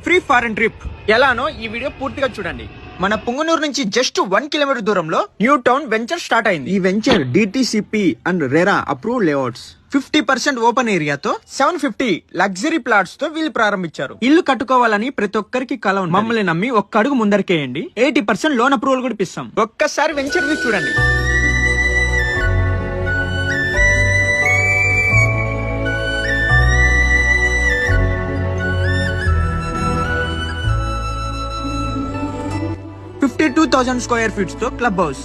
Free foreign trip ఎలానో ఈ video పూర్తిగా చూడండి. మన పుంగనూరు నుంచి జస్ట్ 1 కిలోమీటర్ దూరంలో న్యూ టౌన్ వెంచర్ స్టార్ట్ అయింది. ఈ venture DTCP and RERA approve layouts 50% open ఏరియాతో 750 లగ్జరీ ప్లాట్స్ తో వీళ్ళు ప్రారంభించారు. ఇల్లు కట్టుకోవాలని ప్రతి ఒక్కరికి కల ఉంది. మమ్మల్ని నమ్మి ఒక్క అడుగు ముందరికేయండి, 80% లోన్ అప్రూవల్ కూడా ఇప్పిస్తాం. ఒక్కసారి వెంచర్ వ్యూ చూడండి. $52,000 స్క్వేర్ ఫీట్స్ తో క్లబ్ హౌస్,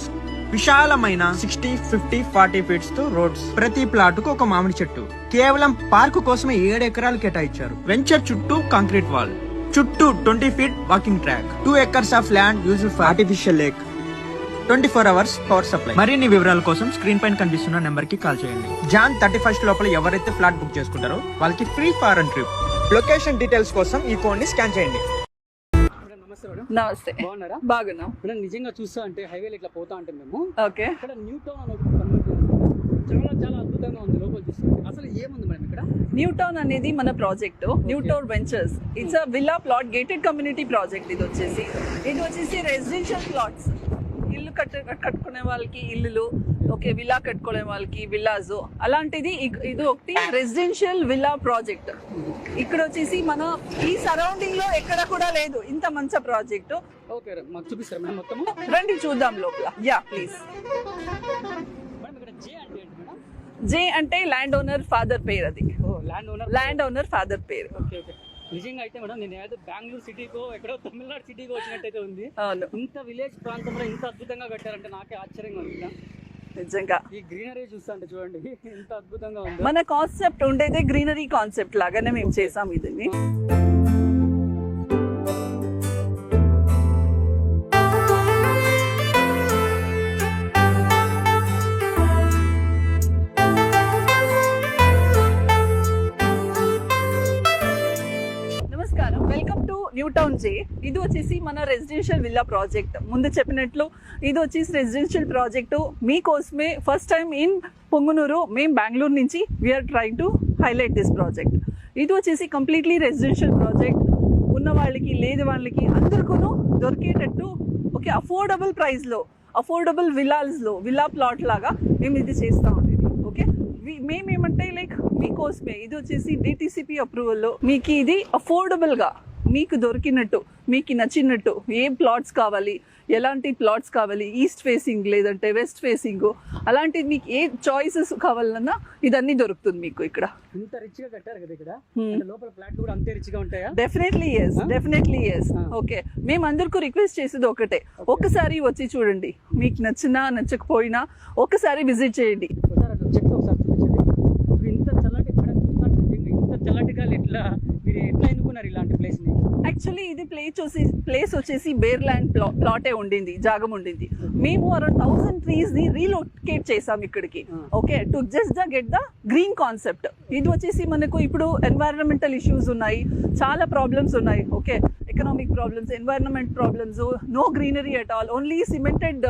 విశాలమైన 60, 50, 40 ఫీట్స్ తో రోడ్స్, ప్రతి ప్లాట్ కు ఒక మామిడి చెట్టు. కేవలం పార్క్ కోసమే 7 ఎకరాలు కేటాయించారు. వెంచర్ చుట్టూ కాంక్రీట్ వాల్, చుట్టూ 20 feet walking track, 2 acres of land used for artificial lake, 24 hours power supply. మరిన్ని వివరాల కోసం స్క్రీన్ పైన కనిపిస్తున్న నెంబర్ కి కాల్ చేయండి. Jan 31 లోపల ఎవరైతే ఫ్లాట్ బుక్ చేసుకుంటారో వాళ్ళకి free foreign trip. Location details కోసం ఈ కోడ్ ని స్కాన్ చేయండి. నమస్తే, బాగున్నారా? బాగున్నాం. మేడం నిజంగా చూస్తా అంటే హైవేలో ఇట్లా పోతా అంటే మేము ఓకే, ఇక్కడ న్యూ టౌన్ అని ఒకటి కన్వర్ట్ చేస్తాం. చాలా చాలా అద్భుతంగా ఉంది లోపల చూస్తుంటే. అసలు ఏముంది మేడం ఇక్కడ? న్యూ టౌన్ అనేది మన project, new town ventures. It's a villa plot gated community project. ఇది వచ్చేసి రెసిడెన్షియల్ ప్లాట్స్. ఇల్లు కట్టుకునే వాళ్ళకి ఇల్లులు, ఓకే, విల్లా కట్టుకునే వాళ్ళకి విల్లాస్. అలాంటిది ఇది ఒకటి రెసిడెన్షియల్ విల్లా ప్రాజెక్ట్. ఇక్కడ వచ్చేసి మన ఈ సరౌండింగ్ లో ఎక్కడ కూడా లేదు ఇంత మంచి ప్రాజెక్ట్. ఓకే, మాకు చూపిస్తారా మేడం మొత్తము? రండి చూద్దాం లోపల. Yeah please. మేడం ఇక్కడ జే అంటే ఏంటి మేడం? జే అంటే ల్యాండ్ ఓనర్ ఫాదర్ పేరు. అది ల్యాండ్ ఓనర్ ఫాదర్ పేరు. Okay okay. నిజంగా అయితే మేడం నేను ఏదో బెంగళూరు సిటీకో ఎక్కడో తమిళనాడు సిటీకో వచ్చినట్టయితే ఉంది. అవును, ఇంత విలేజ్ ప్రాంతంలో ఇంత అద్భుతంగా కట్టారంటే నాకే ఆశ్చర్యంగా ఉంది మేడం. నిజంగా ఈ గ్రీనరీ చూస్తా అంటే చూడండి ఎంత అద్భుతంగా ఉంది. మన కాన్సెప్ట్ ఉండేదే గ్రీనరీ కాన్సెప్ట్ లాగానే మేము చేసాం ఇది. నమస్కారం, వెల్కమ్ టు న్యూ టౌన్ జే. ఇది వచ్చేసి మన రెసిడెన్షియల్ విల్లా ప్రాజెక్ట్. ముందు చెప్పినట్లు ఇది వచ్చేసి రెసిడెన్షియల్ ప్రాజెక్టు మీకోసమే. First time in Pongunuru. మేము బెంగళూరు నుంచి we're trying to highlight this project. ఇది వచ్చేసి కంప్లీట్లీ రెసిడెన్షియల్ ప్రాజెక్ట్. ఉన్న వాళ్ళకి లేని వాళ్ళకి అందరికీ దొరికేటట్టు, ఓకే, అఫోర్డబుల్ ప్రైస్లో, అఫోర్డబుల్ విల్లాస్లో, విల్లా ప్లాట్ లాగా మేము ఇది చేస్తూ ఉండేది. ఓకే, మేమేమంటే లైక్ మీకోసమే. ఇది వచ్చేసి డిటిసిపి అప్రూవల్లో మీకు ఇది అఫోర్డబుల్గా మీకు దొరికినట్టు, మీకు నచ్చినట్టు ఏ ప్లాట్స్ కావాలి, ఎలాంటి ప్లాట్స్ కావాలి, ఈస్ట్ ఫేసింగ్ లేదంటే వెస్ట్ ఫేసింగ్, అలాంటిది మీకు ఏ చాయిసెస్ కావాలన్నా ఇదన్నీ దొరుకుతుంది మీకు ఇక్కడ. ఇంత రిచ్ గా కట్టారు కదా ఇక్కడ, లోపల ఫ్లాట్ కూడా అంతే రిచ్ గా ఉంటాయా? Definitely yes. ఓకే, మేము అందరికీ రిక్వెస్ట్ చేసేది ఒకటే, ఒక్కసారి వచ్చి చూడండి. మీకు నచ్చినా నచ్చకపోయినా ఒకసారి విజిట్ చేయండి. చెట్లు ఒకసారి చూపించండి. ఇంత చల్లటి ఇంత చల్లటి గాలి ఎట్లా మీరు ఎట్లా ఎన్నుకున్నారు ఇలాంటి ప్లేస్ ని? యాక్చువల్లీ ఇది ప్లేస్ వచ్చేసి బేర్ ల్యాండ్ ప్లాటే ఉండింది, జాగం ఉండింది. మేము అరౌండ్ 1000 ట్రీస్ ని రీలొకేట్ చేసాం ఇక్కడికి. Okay, to just get the green concept. ఇది వచ్చేసి మనకు ఇప్పుడు ఎన్వైరన్మెంటల్ ఇష్యూస్ ఉన్నాయి, చాలా ప్రాబ్లమ్స్ ఉన్నాయి. Okay, economic problems, environment problems, no greenery at all, only cemented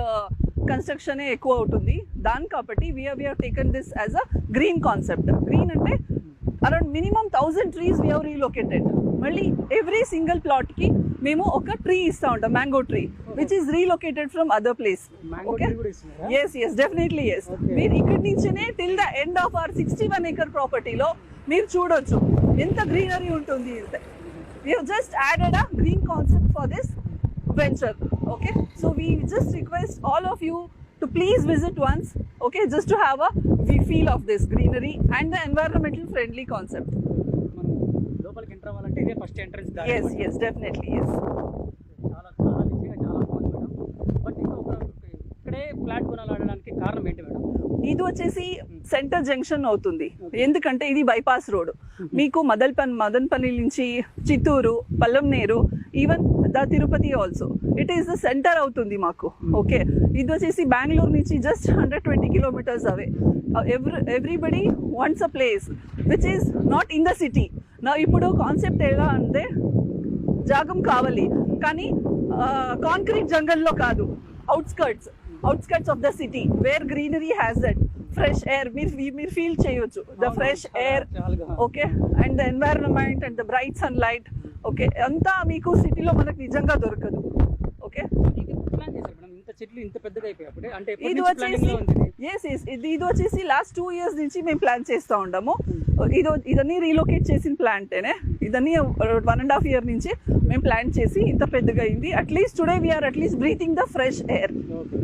construction ఎక్కువ అవుతుంది. దాని కాబట్టి we are taken this as a green concept. Green అంటే around minimum 1000 trees we have relocated. మళ్ళీ ఎవ్రీ సింగిల్ ప్లాట్ కి మేము ఒక ట్రీ ఇస్తా ఉంటాం, mango tree, which is relocated from other place. Okay, yes definitely yes. మీరు ఇక్కడి నుంచినే till the end of our 61 acre ప్రాపర్టీలో మీరు చూడొచ్చు ఎంత గ్రీనరీ ఉంటుంది. We have just added a green concept for this venture. Okay, so we just request all of you to please visit once. Okay, just to have a feel of this greenery and the environmental friendly concept. మనం లోపలికి enter అవ్వాలంటే ఇదే first entrance దారి. Yes definitely yes. చాలా చాలా నిజంగా చాలా బాగుంది మేడం. బట్ ఇంకా ఇక్కడే ఫ్లాట్ కొనాలనడానికి కారణం ఏంటి మేడం? ఇది వచ్చేసి సెంటర్ జంక్షన్ అవుతుంది, ఎందుకంటే ఇది బైపాస్ రోడ్. మీకు మదన్పల్లి నుంచి Chittoor, Palamaner, even the Tirupati also it is the centre అవుతుంది మాకు. ఓకే, ఇది వచ్చేసి బెంగళూరు నుంచి just 120 kilometers away. Everybody wants a place which is not in the city. నా ఇప్పుడు కాన్సెప్ట్ ఎలా అంటే జాగం కావాలి కానీ కాంక్రీట్ జంగల్లో కాదు, outskirts of the city where greenery has that fresh air. మీరు ఫీల్ చేయొచ్చు the fresh air. Okay, and the environment and the bright sunlight okay, అంతా మీకు సిటీలో మనకు నిజంగా దొరకదు. ఓకే, ఇది ప్లాన్ చేశారు మేడం, ఇంత చెట్లు ఇంత పెద్దగా అయిపోయి అంటే ఎప్పటి ఇది నుంచి ప్లానింగ్ వచ్చేసి లో ఉంది ఇది? ఇది వచ్చేసి లాస్ట్ 2 years నుంచి మేము ప్లాన్ చేస్తూ ఉంటాము. ఇదన్నీ రీలొకేట్ చేసిన ప్లాంటేనే. ఇదన్నీ 1.5 year నుంచి మేము ప్లాన్ చేసి ఇంత పెద్దగా అయింది. At least today we're at least breathing the fresh air. Okay.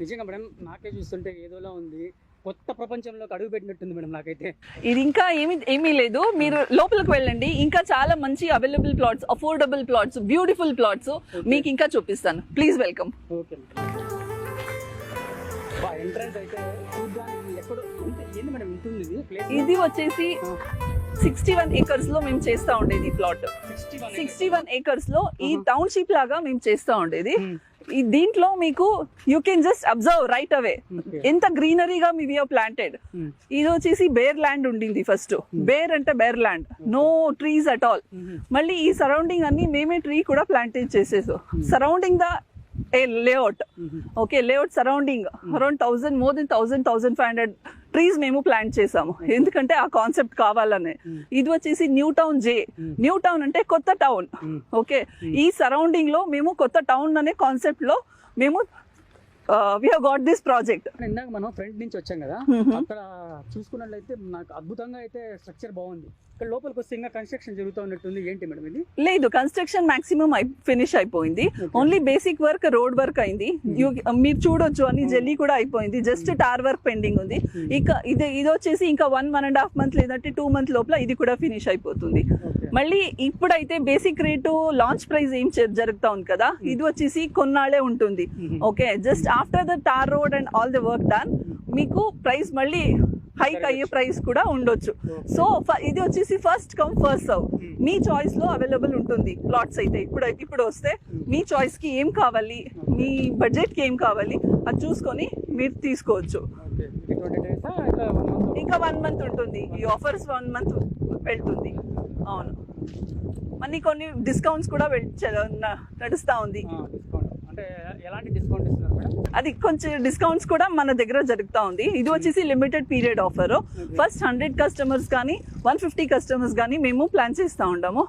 నిజంగా మేడం నాకే చూస్తుంటే ఏదోలా ఉంది, కొత్త ప్రపంచంలోకి అడుగు పెట్టినట్టుంది మేడం నాకైతే. ఇది ఇంకా ఏమీ లేదు, మీరు లోపలికి వెళ్ళండి. ఇంకా చాలా మంచి available plots, affordable plots, beautiful plots మీకు ఇంకా చూపిస్తాను. Please welcome. ఓకే ఎంట్రన్స్ అయితే చూడ్డానికి ఎక్కడ ఏంది మేడం ఉంటుంది ఇది ప్లేస్? ఇది వచ్చేసి 61 acres లో మేము చేస్తా ఉండేది ప్లాట్. 61 acres లో ఈ టౌన్షిప్ లాగా మేము చేస్తా ఉండేది. ఈ దీంట్లో మీకు you can just observe right away ఎంత గ్రీనరీగా మీ వి ప్లాంటెడ్. ఇది వచ్చేసి బేర్ ల్యాండ్ ఉండింది ఫస్ట్. బేర్ అంటే bare land, no trees at all. మళ్ళీ ఈ సరౌండింగ్ అన్ని మేమే ట్రీ కూడా ప్లాంటేజ్ చేసేసాం surrounding the layout. Okay, layout surrounding around 1000 more than 1500 trees మేము ప్లాంట్ చేసాము. ఎందుకంటే ఆ కాన్సెప్ట్ కావాలనే. ఇది వచ్చేసి న్యూ టౌన్ జే. న్యూ టౌన్ అంటే కొత్త టౌన్. ఓకే, ఈ సరౌండింగ్ లో మేము కొత్త టౌన్ అనే కాన్సెప్ట్ లో మేము we have got this project. ఇందాక మనం ఫ్రంట్ నుంచి వచ్చాం కదా, అక్కడ చూసుకున్నట్లయితే నాకు అద్భుతంగా అయితే స్ట్రక్చర్ బాగుంది. ఇక్కడ లోపలికి వస్తే ఇంకా కన్స్ట్రక్షన్ జరుగుతూ ఉన్నట్టుంది. ఏంటి మేడం ఇది? లేదు, కన్స్ట్రక్షన్ మాక్సిమం ఫినిష్ అయిపోయింది. Only basic work, road work అయింది. మీరు చూడొచ్చు అని జెల్లీ కూడా అయిపోయింది. జస్ట్ టార్ వర్క్ పెండింగ్ ఉంది. ఇక ఇది వచ్చేసి ఇంకా 1.5 months లేదంటే 2 months లోపల ఇది కూడా ఫినిష్ అయిపోతుంది. మళ్ళీ ఇప్పుడైతే బేసిక్ రేటు లాంచ్ ప్రైస్ ఏం జరుగుతా ఉంది కదా, ఇది వచ్చేసి కొన్నాళ్ళే ఉంటుంది. Okay, just after the tar road and all the work done మీకు ప్రైస్ మళ్ళీ హైక్ అయ్యే ప్రైస్ కూడా ఉండొచ్చు. సో ఇది వచ్చేసి ఫస్ట్ కమ్ ఫస్ట్ సర్వ్. మీ చాయిస్ లో అవైలబుల్ ఉంటుంది ప్లాట్స్ అయితే. ఇప్పుడు వస్తే మీ చాయిస్ కి ఏం కావాలి, మీ బడ్జెట్ కి ఏం కావాలి అది చూసుకొని మీరు తీసుకోవచ్చు. ఇంకా 1 month ఉంటుంది ఈ ఆఫర్స్. 1 month వెళ్తుంది. అవును, మళ్ళీ కొన్ని డిస్కౌంట్స్ కూడా నడుస్తా ఉంది. అంటే ఎలాంటి డిస్కౌంట్ ఇస్తున్నారు మేడం? అది కొంచెం డిస్కౌంట్స్ కూడా మన దగ్గర జరుగుతూ ఉంది. ఇది వచ్చేసి limited period offer. First 100 customers కానీ 150 customers కానీ మేము ప్లాన్ చేస్తూ ఉంటాము.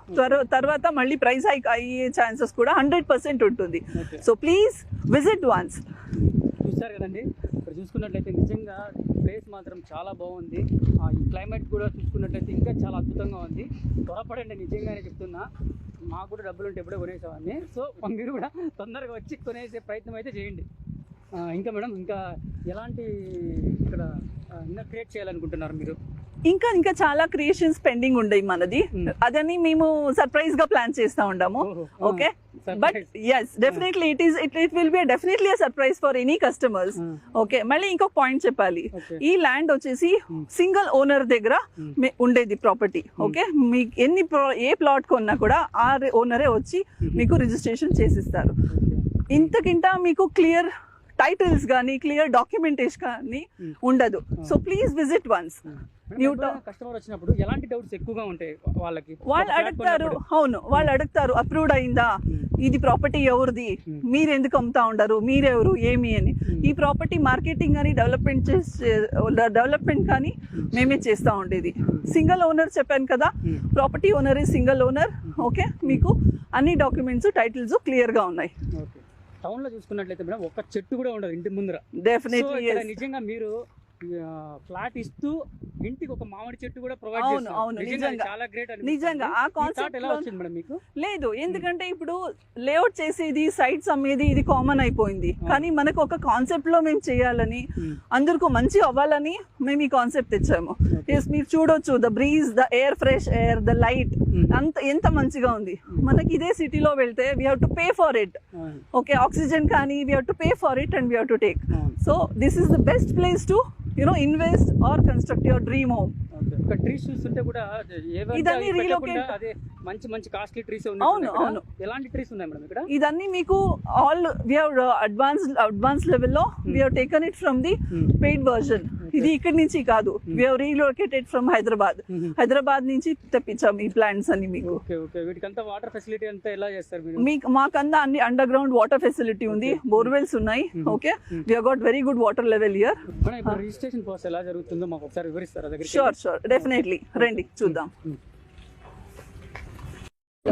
తర్వాత మళ్ళీ ప్రైస్ హైక్ అయ్యే ఛాన్సెస్ కూడా 100% ఉంటుంది. So please visit once. చూసారు కదండి, ఇక్కడ చూసుకున్నట్లయితే నిజంగా ప్లేస్ మాత్రం చాలా బాగుంది. ఈ క్లైమేట్ కూడా చూసుకున్నట్లయితే ఇంకా చాలా అద్భుతంగా ఉంది. త్వరపడండి, నిజంగానే చెప్తున్నా. మాకు కూడా డబ్బులు ఉంటే ఎప్పుడే కొనేసేవాడిని. సో మీరు కూడా తొందరగా వచ్చి కొనేసే ప్రయత్నం అయితే చేయండి. ఇంకా మేడం, ఇంకా ఎలాంటి ఇక్కడ ఇంకా క్రియేట్ చేయాలనుకుంటున్నారు మీరు? ఇంకా చాలా క్రియేషన్స్ పెండింగ్ ఉండయి మనది. అదని మేము సర్ప్రైజ్ గా ప్లాన్ చేస్తా ఉంటాము. Okay, but yes, definitely it will be definitely a surprise for any customers. Okay, మళ్ళీ ఇంకొక పాయింట్ చెప్పాలి. ఈ ల్యాండ్ వచ్చేసి సింగిల్ ఓనర్ దగ్గర ఉండేది ప్రాపర్టీ. ఓకే, మీకు ఏ ప్లాట్ కొన్నా కూడా ఆ ఓనరే వచ్చి మీకు రిజిస్ట్రేషన్ చేసిస్తారు. ఇంతకింట మీకు క్లియర్ టైటిల్స్ కానీ క్లియర్ డాక్యుమెంటేషన్ కానీ ఉండదు. So please visit once. Customer వచ్చినప్పుడు ఎలాంటి డౌట్స్ ఎక్కువగా ఉంటాయి వాళ్ళకి? వాళ్ళు అడుగుతారు, అవును వాళ్ళు అడుగుతారు, అప్రూవ్డ్ అయిందా, ఇది ప్రాపర్టీ ఎవరిది, మీరు ఎందుకు అమ్ముతా ఉండరు, మీరెవరు, ఏమి అని. ఈ ప్రాపర్టీ మార్కెటింగ్ కానీ డెవలప్మెంట్ కానీ మేమే చేస్తూ ఉండేది. సింగిల్ ఓనర్ చెప్పాను కదా, property owner single owner. Okay, మీకు అన్ని డాక్యుమెంట్స్ టైటిల్స్ క్లియర్గా ఉన్నాయి. టౌన్ లో చూసుకున్నట్లయితే మేడం ఒక్క చెట్టు కూడా ఉండదు ఇంటి ముందర. డెఫినెట్లీ నిజంగా మీరు ఫ్లాట్ ఇస్తూ ఇంటికి ఒక మామిడి చెట్టు కూడా ప్రొవైడ్ అవును అవును నిజంగా ఆ కాన్సెప్ట్ ఎలా వచ్చింది మేడం మీకు? లేదు, ఎందుకంటే ఇప్పుడు లేఅవుట్ చేసేది సైట్స్ అమ్మేది ఇది కామన్ అయిపోయింది. కానీ మనకు ఒక కాన్సెప్ట్ లో మేము చేయాలని, అందరికీ మంచి అవ్వాలని మేము ఈ కాన్సెప్ట్ తెచ్చాము. మీరు చూడొచ్చు, the breeze, the air, fresh air, the light ఎంత మంచిగా ఉంది. మనకి ఇదే సిటీలో వెళ్తే we have to pay for it. Okay, oxygen కానీ we have to pay for it and we have to take. So this is the best place to invest or construct your dream home. Trees చూస్తుంటే కూడా ఇదన్నీ relocate, అదే మంచి మంచి costly trees ఉన్నాయి. అవును అవును, ఎలాంటి ట్రీస్ ఉన్నాయి మేడం ఇక్కడ? ఇదన్నీ మీకు ఆల్ వి హావ్ అడ్వాన్స్ లెవెల్లో we have taken it from the paid version. ఇది ఇక్కడి నుంచి కాదు, we have relocated from Hyderabad నుంచి తెప్పించాము ఈ ప్లాంట్స్ అన్ని మీకు. ఓకే ఓకే, వీటికంతా వాటర్ ఫెసిలిటీ అంతా ఎలా చేస్తారు మీరు? మాకంతా అన్ని అండర్ గ్రౌండ్ వాటర్ ఫెసిలిటీ ఉంది, బోర్వెల్స్ ఉన్నాయి. Okay, we have got very good water level here. Registration process ఎలా జరుగుతుందో మాకు ఒకసారి వివరిస్తారా? షూర్, డెఫినెట్లీ రండి చూద్దాం.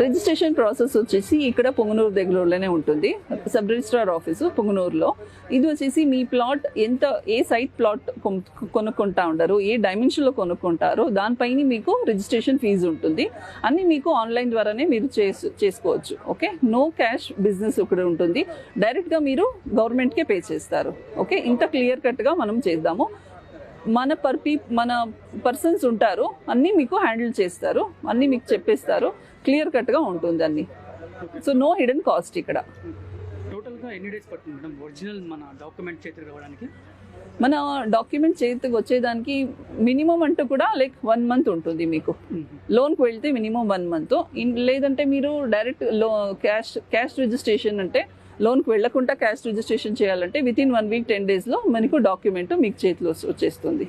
రిజిస్ట్రేషన్ ప్రాసెస్ వచ్చేసి ఇక్కడ పొంగనూరు దగ్గరలోనే ఉంటుంది, సబ్ రిజిస్ట్రార్ ఆఫీసు పొంగనూరులో. ఇది వచ్చేసి మీ ప్లాట్ ఎంత, ఏ సైట్ ప్లాట్ కొనుక్కుంటా ఉంటారు, ఏ డైమెన్షన్లో కొనుక్కుంటారో దానిపైన మీకు రిజిస్ట్రేషన్ ఫీజు ఉంటుంది. అన్ని మీకు ఆన్లైన్ ద్వారానే మీరు చేసుకోవచ్చు. ఓకే, నో క్యాష్ బిజినెస్ ఇక్కడ ఉంటుంది, డైరెక్ట్గా మీరు గవర్నమెంట్కే పే చేస్తారు. ఓకే, ఇంత క్లియర్ కట్గా మనం చేద్దాము. మన పర్సన్స్ ఉంటారు, అన్నీ మీకు హ్యాండిల్ చేస్తారు, అన్నీ మీకు చెప్పేస్తారు, క్లియర్ కట్గా ఉంటుంది అన్నీ. సో నో హిడెన్ కాస్ట్ ఇక్కడ. టోటల్గా ఎన్ని డేస్ పడుతుంది మేడం ఒరిజినల్ మన డాక్యుమెంట్ చేతికి రావడానికి? మన డాక్యుమెంట్ చేతికి వచ్చేదానికి మినిమం అంటూ కూడా లైక్ 1 month ఉంటుంది మీకు. లోన్కి వెళ్తే మినిమం 1 month, లేదంటే మీరు డైరెక్ట్ క్యాష్ రిజిస్ట్రేషన్ అంటే లోన్కి వెళ్లకుండా క్యాష్ రిజిస్ట్రేషన్ చేయాలంటే వితిన్ 1 week 10 daysలో మనకు డాక్యుమెంట్ మీకు చేతిలో వచ్చేస్తుంది.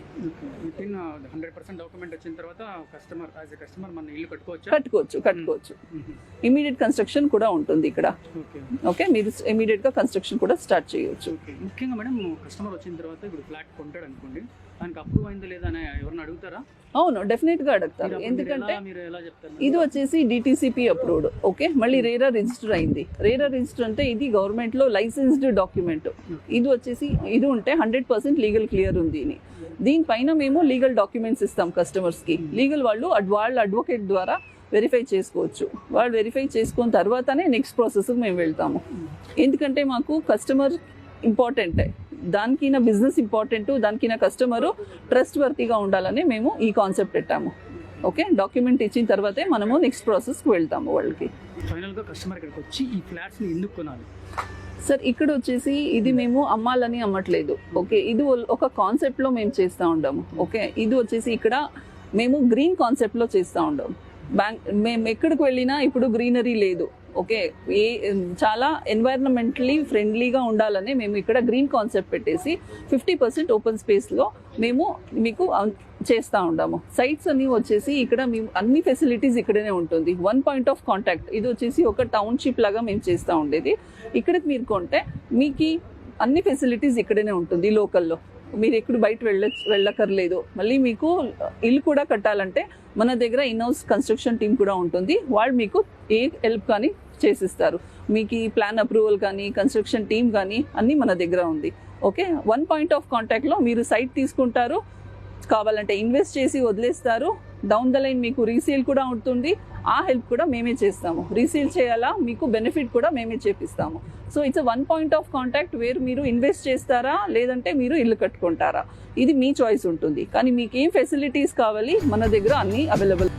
వితిన్ 100% డాక్యుమెంట్ వచ్చిన తర్వాత కస్టమర్ మన ఇల్లు కట్టుకోవచ్చు. ఇమీడియట్ కన్స్ట్రక్షన్ కూడా ఉంటుంది ఇక్కడ. ఓకే, మీరు ఇమీడియట్ గా కన్స్ట్రక్షన్ కూడా స్టార్ట్ చేయొచ్చు. ముఖ్యంగా మేడం కస్టమర్ వచ్చిన తర్వాత ఇప్పుడు ఫ్లాట్ కొంటాడు అనుకోండి, దానికి అప్రూవ్ అయిందో లేదా అని ఎవరిని అడుగుతారా? అవును, డెఫినెట్ గా అడుగుతారు. ఎందుకంటే ఇది వచ్చేసి DTCP అప్రూవ్డ్. ఓకే, మళ్ళీ రేరా రిజిస్టర్ అయింది. రేరా రిజిస్టర్ అంటే ఇది గవర్నమెంట్ లో లైసెన్స్డ్ డాక్యుమెంట్. ఇది వచ్చేసి ఇది ఉంటే 100% లీగల్ క్లియర్ ఉంది. దీనిపైన మేము లీగల్ డాక్యుమెంట్స్ ఇస్తాం కస్టమర్స్ కి. లీగల్ వాళ్ళ అడ్వకేట్ ద్వారా వెరిఫై చేసుకోవచ్చు. వాళ్ళు వెరిఫై చేసుకున్న తర్వాతనే నెక్స్ట్ ప్రాసెస్ మేము వెళ్తాము. ఎందుకంటే మాకు కస్టమర్ ఇంపార్టెంట్, దానికి నా బిజినెస్ ఇంపార్టెంట్, దానికి నా కస్టమరు ట్రస్ట్ వర్తీగా ఉండాలని మేము ఈ కాన్సెప్ట్ పెట్టాము. ఓకే, డాక్యుమెంట్ ఇచ్చిన తర్వాతే మనము నెక్స్ట్ ప్రాసెస్కి వెళ్తాము వాళ్ళకి. ఫైనల్గా కస్టమర్ ఇక్కడికి వచ్చి ఈ ఫ్లాట్స్ని ఎందుకు కొనాలి? సార్, ఇక్కడ వచ్చేసి ఇది మేము అమ్మాలని అమ్మట్లేదు. ఓకే, ఇది ఒక కాన్సెప్ట్లో మేము చేస్తూ ఉంటాము. ఓకే, ఇది వచ్చేసి ఇక్కడ మేము గ్రీన్ కాన్సెప్ట్లో చేస్తూ ఉంటాము. మేము ఎక్కడికి వెళ్ళినా ఇప్పుడు గ్రీనరీ లేదు. ఓకే, చాలా ఎన్వైరన్మెంటలీ ఫ్రెండ్లీగా ఉండాలని మేము ఇక్కడ గ్రీన్ కాన్సెప్ట్ పెట్టేసి 50% ఓపెన్ స్పేస్లో మేము మీకు చేస్తూ ఉంటాము. సైట్స్ అన్ని వచ్చేసి ఇక్కడ మేము అన్ని ఫెసిలిటీస్ ఇక్కడనే ఉంటుంది. 1 point of contact, ఇది వచ్చేసి ఒక టౌన్షిప్ లాగా మేము చేస్తూ ఉండేది. ఇక్కడికి మీరు కొంటే మీకు అన్ని ఫెసిలిటీస్ ఇక్కడనే ఉంటుంది లోకల్లో. మీరు ఎక్కడ బయట వెళ్ళక్కర్లేదు. మళ్ళీ మీకు ఇల్లు కూడా కట్టాలంటే మన దగ్గర ఇన్హౌస్ కన్స్ట్రక్షన్ టీం కూడా ఉంటుంది. వాళ్ళు మీకు ఏ హెల్ప్ కానీ చేసిస్తారు. మీకు ఈ ప్లాన్ అప్రూవల్ కానీ కన్స్ట్రక్షన్ టీం కానీ అన్నీ మన దగ్గర ఉంది. ఓకే, 1 point of కాంటాక్ట్లో మీరు సైట్ తీసుకుంటారు, కావాలంటే ఇన్వెస్ట్ చేసి వదిలేస్తారు. డౌన్ ద లైన్ మీకు రీసేల్ కూడా ఉంటుంది. ఆ హెల్ప్ కూడా మేమే చేస్తాము. రీసేల్ చేయాలా, మీకు బెనిఫిట్ కూడా మేమే చేపిస్తాము. So it's 1 point of contact where మీరు ఇన్వెస్ట్ చేస్తారా లేదంటే మీరు ఇల్లు కట్టుకుంటారా, ఇది మీ చాయిస్ ఉంటుంది. కానీ మీకు ఏం ఫెసిలిటీస్ కావాలి, మన దగ్గర అన్నీ అవైలబుల్.